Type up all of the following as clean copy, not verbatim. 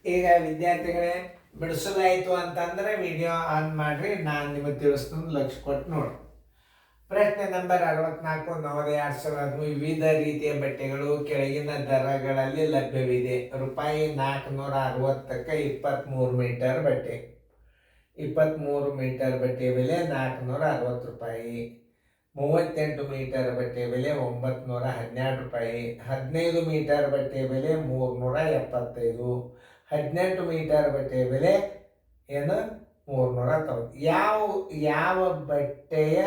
ಈಗ ವಿದ್ಯಾರ್ಥಿಗಳೇ ಬಿಡಿಸೋದಾಯಿತು ಅಂತಂದರೆ ವಿಡಿಯೋ ಆನ್ ಮಾಡಿರಿ, ನಾನು ನಿಮಗೆ ತಿಳಿಸ್ತೀನಿ, ಲಕ್ಷ ಕೊಟ್ಟು ನೋಡಿ. ಪ್ರಶ್ನೆ ನಂಬರ್ 64. ನವೋದಯ 2013 ವಿವಿಧ ರೀತಿಯ ಬಟ್ಟೆಗಳು ಕೆಳಗಿನ ದರಗಳಲ್ಲಿ ಲಭ್ಯವಿದೆ. ರೂಪಾಯಿ 460ಕ್ಕೆ 23 ಮೀಟರ್ ಬಟ್ಟೆ. 23 ಮೀಟರ್ ಬಟ್ಟೆ ಬೆಲೆ 460 ರೂಪಾಯಿ. 38 ಮೀಟರ್ ಬಟ್ಟೆ ಬೆಲೆ 912 ರೂಪಾಯಿ. 15 ಮೀಟರ್ ಬಟ್ಟೆ ಬೆಲೆ 375. 18 ಮೀಟರ್ ಬಟ್ಟೆ ಬೆಲೆ ಏನು 390. ಯಾವ ಬಟ್ಟೆಯ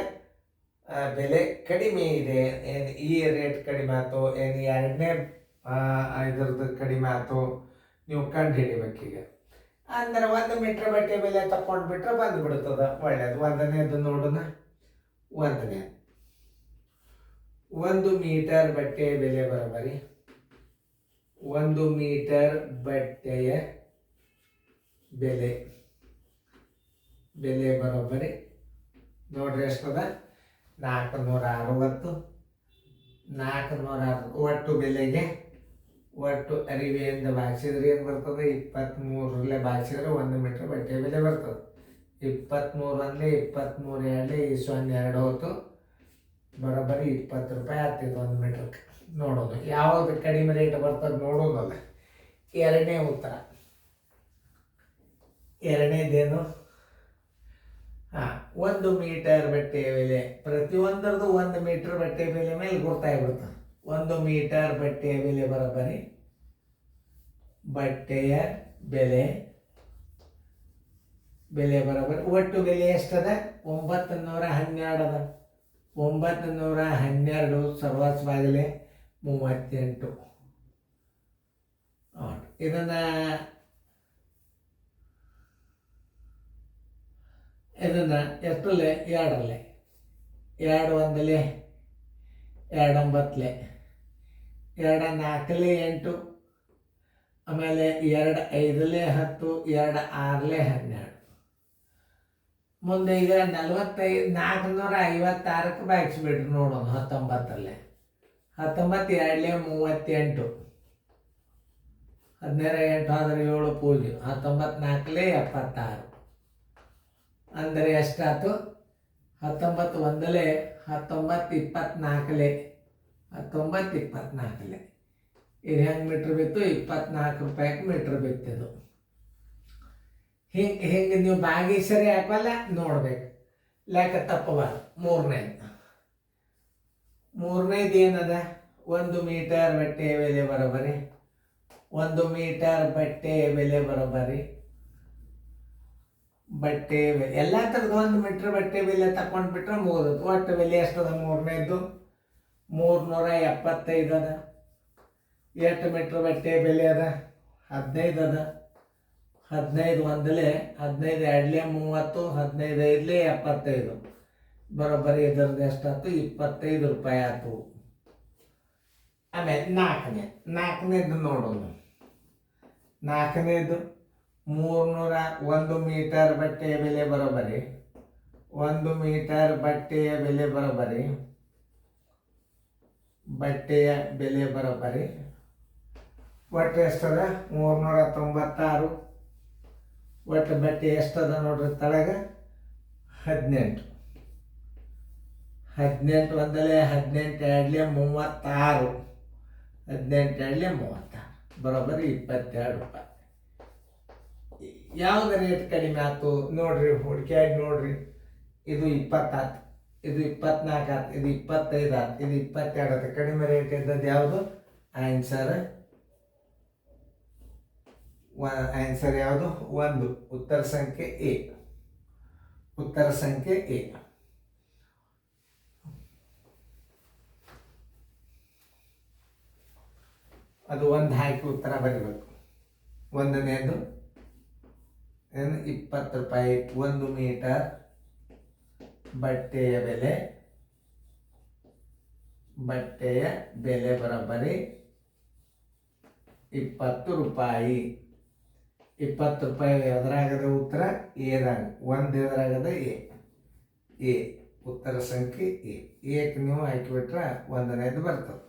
ಬೆಲೆ ಕಡಿಮೆ ಇದೆ? ಏನು ಈ ರೇಟ್ ಕಡಿಮೆ ಆಯ್ತು, ಏನು ಎರಡನೇ ಇದ್ರದ್ದು ಕಡಿಮೆ ಆಯ್ತು, ನೀವು ಕಂಡು ಹಿಡಿಬೇಕೀಗ. ಅಂದ್ರೆ 1 ಮೀಟರ್ ಬಟ್ಟೆ ಬೆಲೆ ತಗೊಂಡ್ಬಿಟ್ರೆ ಬಂದುಬಿಡ್ತದೆ. ಒಳ್ಳೇದು. ಒಂದನೇದು ನೋಡೋಣ. 1 ಮೀಟರ್ ಬಟ್ಟೆಯ ಬೆಲೆ ಬರೋಬರಿ 1 ಮೀಟರ್ ಬಟ್ಟೆಯ ಬೆಲೆ ಬರೋಬ್ಬರಿ ನೋಡ್ರಿ ಎಷ್ಟದ? 460. ಒಟ್ಟು ಬೆಲೆಗೆ ಒಟ್ಟು ಅರಿವೆಯಿಂದ ಭಾಗಿಸಿದ್ರೆ ಏನು ಬರ್ತದೆ? 23 ಭಾಗಿಸಿದ್ರೆ 1 ಮೀಟರ್ ಬಟ್ಟೆ ಬೆಲೆ ಬರ್ತದೆ. 23 23 2 ಹೋತು, ಬರೋಬ್ಬರಿ 20 ರೂಪಾಯಿ ಆಗ್ತಿತ್ತು 1 ಮೀಟರ್ಗೆ. ನೋಡೋದು ಯಾವುದು ಕಡಿಮೆ ರೇಟ್ ಬರ್ತದೆ ನೋಡೋದಲ್ಲ. ಎರಡನೇ ಉತ್ತರ. ಎರಡನೇದೇನು? 1 ಮೀಟರ್ ಬಟ್ಟೆಯ ಬೆಲೆ ಪ್ರತಿಯೊಂದರದು 1 ಮೀಟರ್ ಬಟ್ಟೆ ಬೆಲೆ ಮೇಲೆ ಗೊತ್ತಾಗ್ಬಿಡ್ತದೆ. 1 ಮೀಟರ್ ಬಟ್ಟೆಯ ಬೆಲೆ ಬರೋಬ್ಬರಿ ಬಟ್ಟೆಯ ಬೆಲೆ ಬರೋಬ್ಬರಿ ಒಟ್ಟು ಬೆಲೆ ಎಷ್ಟದ? 912 ಅದ. 912 ಸರ್ವಸ್ವಾಗಲೇ 38. ಇದನ್ನ ಎಷ್ಟರಲ್ಲೇ? 2ರಲ್ಲೇ. 2 1 2 9 2 4 8, ಆಮೇಲೆ 2 5 10, 2 6 12. ಮುಂದೆ ಈಗ 456ಕ್ಕೆ ಬಾಗಿಸ್ಬಿಟ್ರಿ ನೋಡೋಣ. 19ರಲ್ಲೇ 19 2 38, 17 8 ಆದ್ರೆ 7 ಪೂಜೆ, 19 4 76. ಅಂದರೆ ಎಷ್ಟಾಯ್ತು? 19 1 19 24 19 24. ಇದು ಹೆಂಗೆ ಮೀಟ್ರ್ ಬಿತ್ತು? 24 ರೂಪಾಯಿಗೆ ಮೀಟ್ರ್ ಬಿತ್ತಿದ್ದು. ಹಿಂಗೆ ನೀವು ಭಾಗಿಸರಿ ಹಾಕಲ್ಲ ನೋಡ್ಬೇಕು, ಲೆಕ್ಕ ತಪ್ಪಬಾರ್ದು. ಮೂರನೇದು ಏನದ? 1 ಮೀಟರ್ ಬಟ್ಟೆಯ ಬೆಲೆ ಬರೋಬ್ಬರಿ 1 ಮೀಟರ್ ಬಟ್ಟೆಯ ಬೆಲೆ ಬರೋಬ್ಬರಿ ಎಲ್ಲ ಥರದ್ದು 1 ಮೀಟರ್ ಬಟ್ಟೆ ಬೆಲೆ ತಗೊಂಡ್ಬಿಟ್ರೆ ಮುಗಿದು. ಒಟ್ಟು ಬೆಲೆ ಎಷ್ಟದ? ಮೂರನೇದು 375 ಅದ. 8 ಮೀಟ್ರ್ ಬಟ್ಟೆ ಬೆಲೆ ಅದ 15 ಅದ. 15 1 15 2 30, 15 5 75, ಬರೋಬ್ಬರಿ ಇದರದ್ದು ಎಷ್ಟಾಯ್ತು? 25 ರೂಪಾಯಿ ಆಯ್ತು. ಆಮೇಲೆ ನಾಲ್ಕನೇದು ನೋಡೋಣ. ನಾಲ್ಕನೇದು 1 ಮೀಟರ್ ಬಟ್ಟೆಯ ಬೆಲೆ ಬರೋಬ್ಬರಿ 1 ಮೀಟರ್ ಬಟ್ಟೆಯ ಬೆಲೆ ಬರೋಬ್ಬರಿ ಒಟ್ಟು ಎಷ್ಟದ? 396. ಒಟ್ಟು ಬಟ್ಟೆ ಎಷ್ಟದ ನೋಡ್ರಿ ತಳಗ? 18. 18 1 18 2 36, 18 2 36, ಬರೋಬ್ಬರಿ 22 ರೂಪಾಯಿ. ಯಾವ್ದು ರೇಟ್ ಕಡಿಮೆ ಆಯ್ತು ನೋಡ್ರಿ, ಹುಡುಕ್ಯಾಡಿ ನೋಡ್ರಿ. ಇದು 20 ಆಯ್ತು, ಇದು 24 ಆಯ್ತು, ಇದು 25 ಆಯ್ತು, ಇದು 22 ಆಯ್ತು. ಕಡಿಮೆ ರೇಟ್ ಇದ್ದದ್ದು ಯಾವುದು? ಆನ್ಸರ್ ಯಾವುದು? 1. ಉತ್ತರ ಸಂಖ್ಯೆ ಎ. ಅದು 1 ಹಾಕಿ ಉತ್ತರ ಬರೀಬೇಕು. ಒಂದನೇದು ಏನು? 20 ರೂಪಾಯಿ 1 ಮೀಟರ್ ಬಟ್ಟೆಯ ಬೆಲೆ ಬರೋಬ್ಬರಿ 20 ರೂಪಾಯಿ. 20 ರೂಪಾಯಿ ಎದುರಾಗದ ಉತ್ತರ ಎದಾಗ. 1 ಎದುರಾಗದ ಎ. ಉತ್ತರ ಸಂಖ್ಯೆ ಎ. ಏಕೆ ನೀವು ಹಾಕಿಬಿಟ್ರೆ 1ನೇದು ಬರ್ತದೆ.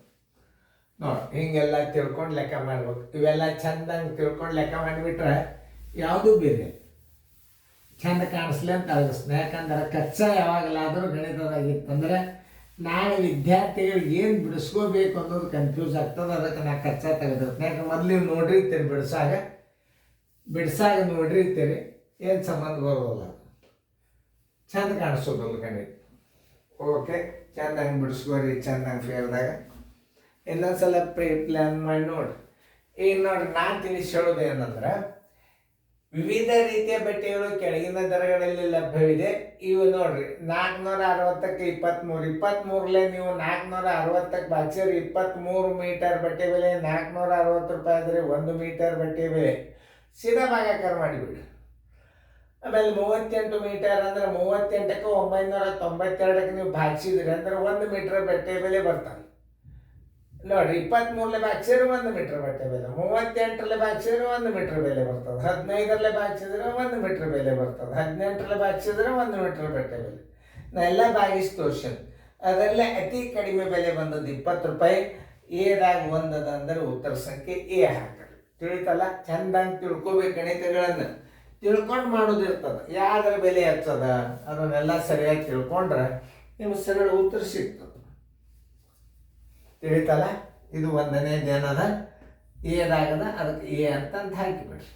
ನೋಡಿ ಹಿಂಗೆಲ್ಲ ತಿಳ್ಕೊಂಡು ಲೆಕ್ಕ ಮಾಡ್ಬೇಕು. ಇವೆಲ್ಲ ಚಂದಂಗೆ ತಿಳ್ಕೊಂಡು ಲೆಕ್ಕ ಮಾಡಿಬಿಟ್ರೆ ಯಾವುದೂ ಬೇರೆ ಚಂದ ಕಾಣಿಸ್ಲಿ ಅಂತ ಅಳಿಸ್ತೀನಿ. ಯಾಕಂದ್ರೆ ಕಚ್ಚಾ ಯಾವಾಗಲಾದರೂ ಗಣಿತದಾಗಿತ್ತಂದ್ರೆ ನಾಳೆ ವಿದ್ಯಾರ್ಥಿಗಳಿಗೆ ಏನು ಬಿಡಿಸ್ಕೋಬೇಕು ಅನ್ನೋದು ಕನ್ಫ್ಯೂಸ್ ಆಗ್ತದೆ. ಅದಕ್ಕೆ ನಾ ಕಚ್ಚಾ ತೆಗೆದಿರ್ತೀನಿ. ಯಾಕಂದ್ರೆ ಮೊದಲು ನೀವು ನೋಡಿರ್ತೀರಿ ಬಿಡಿಸಾಗ ನೋಡಿರ್ತೀರಿ, ಏನು ಸಂಬಂಧ ಬರೋಲ್ಲ, ಚಂದ ಕಾಣಿಸೋದಲ್ಲ ಗಣಿತ. ಓಕೆ, ಚಂದಂಗೆ ಬಿಡಿಸ್ಕೋರಿ, ಚಂದಂಗೆ ಫೇರ್ದಾಗ ಇನ್ನೊಂದ್ಸಲ ಪ್ಲಾನ್ ಮಾಡಿ ನೋಡ್ರಿ. ಈಗ ನೋಡ್ರಿ, ನಾನು ತಿಳಿಸಿ ಹೇಳೋದು ಏನಂದ್ರೆ ವಿವಿಧ ರೀತಿಯ ಬಟ್ಟೆಗಳು ಕೆಳಗಿನ ದರಗಳಲ್ಲಿ ಲಭ್ಯವಿದೆ. ಇವು ನೋಡ್ರಿ 460ಕ್ಕೆ 23 ನೀವು 460ಕ್ಕೆ ಬಾಚಿರಿ 23 ಮೀಟರ್ ಬಟ್ಟೆ ಬೆಲೆ 460 ರೂಪಾಯಿ ಆದರೆ 1 ಮೀಟರ್ ಬಟ್ಟೆ ಬೆಲೆ ಸೀದಾ ಭಾಗಾಕಾರ ಮಾಡಿಬಿಡ್ರಿ. ಆಮೇಲೆ 38 ಮೀಟರ್ ಅಂದ್ರೆ 38ಕ್ಕೆ 992ಕ್ಕೆ ನೀವು ಭಾಗಿಸಿದ್ರಿ ಅಂದ್ರೆ 1 ಮೀಟರ್ ಬಟ್ಟೆ ಬೆಲೆ ಬರ್ತಾನೆ ನೋಡ್ರಿ. 23 ಬಾಗಿಸಿದ್ರೆ 1 ಮೀಟರ್ ಬಟ್ಟೆ ಬೆಲೆ, 38 ಬಾಗಿಸಿದ್ರೆ 1 ಮೀಟರ್ ಬೆಲೆ ಬರ್ತದೆ, 15 ಬಾಗಿಸಿದ್ರೆ 1 ಮೀಟರ್ ಬೆಲೆ ಬರ್ತದೆ, 18 ಬಾಗಿಸಿದ್ರೆ 1 ಮೀಟರ್ ಬಟ್ಟೆ ಬೆಲೆ. ನಾ ಎಲ್ಲ ಬಾಗಿಸಿ ತೋರ್ಸೀನಿ. ಅದರಲ್ಲೇ ಅತಿ ಕಡಿಮೆ ಬೆಲೆ ಬಂದದ್ದು 20 ರೂಪಾಯಿ. ಏದಾಗ ಒಂದದ ಅಂದ್ರೆ ಉತ್ತರ ಸಂಖ್ಯೆ ಎ ಹಾಕಿ ತಿಳಿತಲ್ಲ. ಚಂದಂಗೆ ತಿಳ್ಕೊಬೇಕು, ಗಣಿತಗಳನ್ನು ತಿಳ್ಕೊಂಡು ಮಾಡೋದಿರ್ತದೆ. ಯಾವ್ದ್ರ ಬೆಲೆ ಹಚ್ಚದ ಅದನ್ನೆಲ್ಲ ಸರಿಯಾಗಿ ತಿಳ್ಕೊಂಡ್ರೆ ನಿಮ್ಗೆ ಸರಳ ಉತ್ತರ ಸಿಗ್ತದೆ. ತಿಳಿತಲ್ಲ. ಇದು 1ನೇದು ಏನದ, ಏದಾಗದ ಅದಕ್ಕೆ ಎ ಅಂತಂದು ಹಾಕಿಬಿಡ್ರಿ.